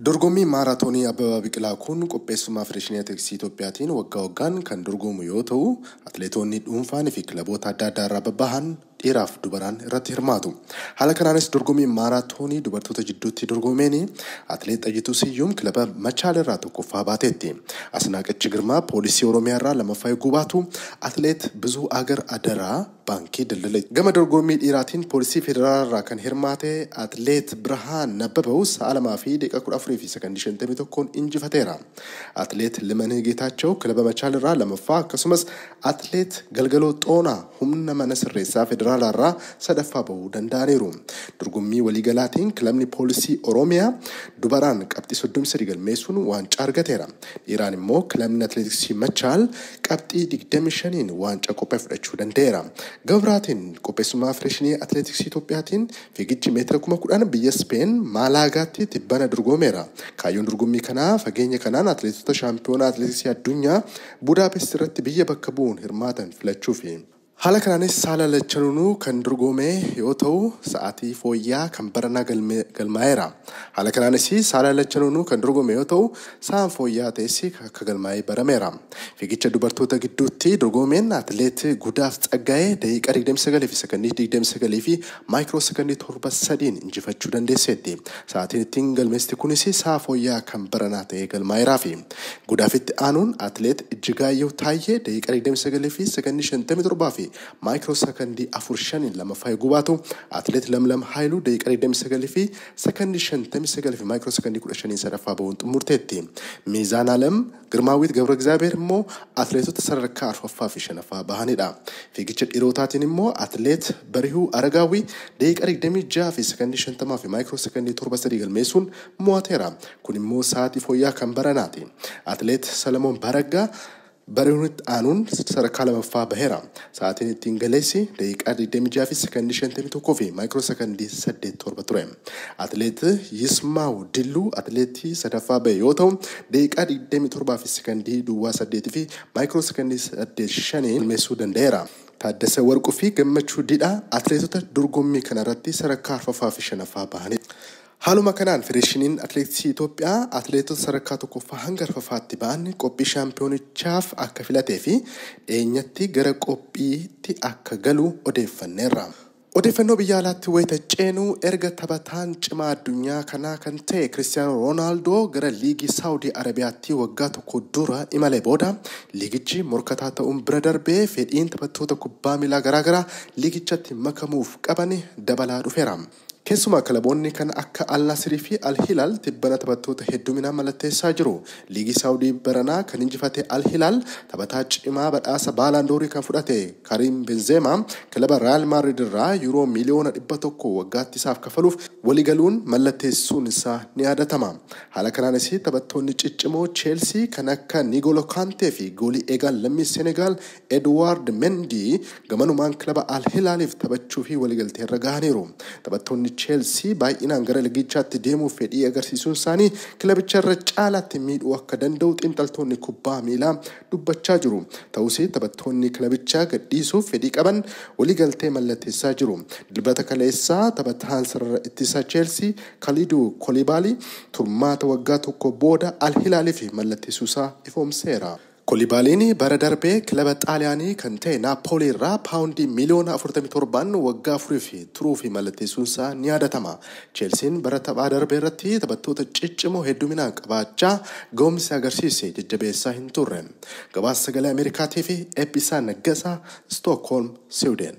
Dorgommii maaraatoonii Abbabaa Biqilaa kun qopheessummaa Federeeshinii Atileetiksii Itoophiyaatiin waggaa waggaan kan dorgomu yoo ta'u, atileetonni dhuunfaanii fi kilaboota adda addaa irraa babbahan dhiiraaf dubaraan irratti hirmaatu. Haala kanaanis dorgommii maaraatoonii dubartoota jidduutti dorgomeen atileet Xayyituu Siyyuum kilaba Machaal irraa tokkoffaa baateetti. Asnaaqech Girmaa poolisii Oromiyaa irraa lammaffaa eeguu baatu atileet Bizuu Agar Adaraa baankii daldala. Gama dorgommii dhiiraatiin poolisii federaalaa irraa kan hirmaate atileet Birhaan Nabbabaw sa'a 2 fi daqiiqaa 14 fi sekondii 51 injifateera. Atileet Limanee Geetaachoo kilaba Machaal irraa lammaffaa akkasumas atileet Galgaloo Xoonaa humna mana sirreessaa federaalaa irraa sadaffaa bahuu danda'aniiru. Dorgommii waliigalaatiin kilabni poolisii Oromiyaa dubaraan qabxii 33 galmeessuun waancaa argateera. Dhiiraan immoo kilabni atileetiksii Machaal qabxii 25 waancaa qophee fudhachuu danda'eera. Gabraatiin qopheessummaa Federeeshinii Atileetiksii Itoophiyaatiin fiigichi meetira 10,000 biyya Speen Maalaagaatti tibbana dorgomeera. Kaayyoon dorgommii kanaa fageenya kanaan atileetota shaampiyoonaa atileetiksii addunyaa Budaapest irratti biyya bakka bu'uun hirmaatan filachuufi. Haala kanaanis saala lachanuunuu kan dorgome yoo ta'u sa'aatii fooyyaa kan baranaa galmaa'eera. Haala kanaanis saala lachanuunuu kan dorgome yoo ta'u sa'aan fooyyaa ta'es akka galmaa'ee barameera. Fiigicha dubartoota gidduutti dorgomeen atileet Gudaaf Tsaggaayee daqiiqaa 29 fi sekondii 29 fi maayikiroo sekondii 7 injifachuu dandeesseetti. Sa'aatiin ittiin galmeesti kunis sa'a fooyyaa kan baranaa ta'ee galmaa'eeraa fi Gudaafitti aanuun atileet Ijjigaayyoo Taayyee daqiiqaa 29 fi sekondii 57 fi maayikiroo sekondii 4 lammaffaa eeguu baatu atileet Lamlam Haayiluu daqiiqaa 29 fi sekondii 59 fi maayikiroo sekondii 15 sadaffaa bahuun xumurteetti. Miizaan Alam Girmaawit Gabra Egzaabeer immoo atileetota sadarkaa 4ffaa fi 5ffaa bahanidha. Fiigicha dhiirotaatiin immoo atileet Barihuu Aragaawii daqiiqaa 26 fi sekondii 50 fi maayikiroo sekondii 7 galmeessuun mo'ateera. Kun immoo sa'aatii fooyyaa kan baranaati. Atileet Salamoon Baraggaa Barihuunitti aanuun sadarkaa lammaffaa baheera. Sa'aatiin ittiin galeessi daqiiqaa 26 fi sekondii 51 fi maayikiroo sekondii 8 ture. Atileet Yismaaw Dilluu atileetii sadaffaa bahe yoo ta'u daqiiqaa 27 fi sekondii 8 fi maayikiroo sekondii 8 galmeessuu danda'eera. Taaddasee Warquu fi Gammachuu Didhaa atileetota dorgommii kanarratti sadarkaa 4ffaa fi 5ffaa bahanidha. Haaluma kanaan Federeeshiniin Atileetiksii Itoophiyaa atileetota sadarkaa 1ffaa hanga 4ffaatti ba'an qophii shaampiyoonichaaf akka filatee fi dhiyeenyatti gara qophiitti akka galu odeeffanneerra. Odeeffannoo biyya alaatti wayita ceenuu erga taphataan cimaa addunyaa kanaa kan ta'e Kiristiyaanoo Roonaaldoo gara liigii Saawudii Arabiyaatti waggaa tokko dura imalee booda liigichi morkataa ta'uun bira darbee fedhiin taphattoota kubbaa miilaa garaagaraa liigichatti makamuuf qaban dabalaa dhufeera. Keessumaa kilaboonni kan akka Al-Naasrii fi Al-Hilaal tibbana taphattoota hedduminaan mallatteessaa jiru. Liigii Saawudii baranaa kan injifate Al-Hilaal taphataa cimaa badhaasa Baalaandoorii kan fudhate Karim Benzeemaa kilaba Real Madrid irraa yuuroo miliyoona 100 waggaatti isaaf kafaluuf waligaluun mallatteessuun isaa ni yaadatama. Haala kanaanis taphattoonni ciccimoo Chelsea kan akka N'Golo Kante fi goolii eegaan lammii Senegaal Edouard Mendy gamanumaan kilaba Al-Hilaaliif taphachuu fi waligaltee irra gahaniiru. Taphattoonni Chelsea baay'inaan gara liigichaatti deemuuf fedhii agarsiisuun isaanii kilabicha irra caalaatti miidhuu akka danda'u xiinxaltoonni kubbaa miilaa dubbachaa jiru. Ta'us taphattoonni kilabichaa gadhiisuuf fedhii qaban waliigaltee mallatteessaa jiru. Dilbata kaleessaa taphataan sarara ittisa Chelsea Kalidou Koulibaly turmaata waggaa tokko booda Al-Hilaaliif mallatteessuusaa ifoomseera. Koulibaly'n bara darbee kilaba Xaaliyaanii kan ta'e Naapoolii irraa paawundii miliyoona 47 waggaa 4 fi turuu fi mallatteessuunsaa ni yaadatama. Chelsiin bara taphaa darbee irratti taphattoota ciccimoo hedduminaan qabaachaa ga'umsi agarsiise jajjabeessaa hin turre. Gabaasa sagalee Ameerikaatii fi Eebbisaa Naggasaa Stookholm, Siwuuden.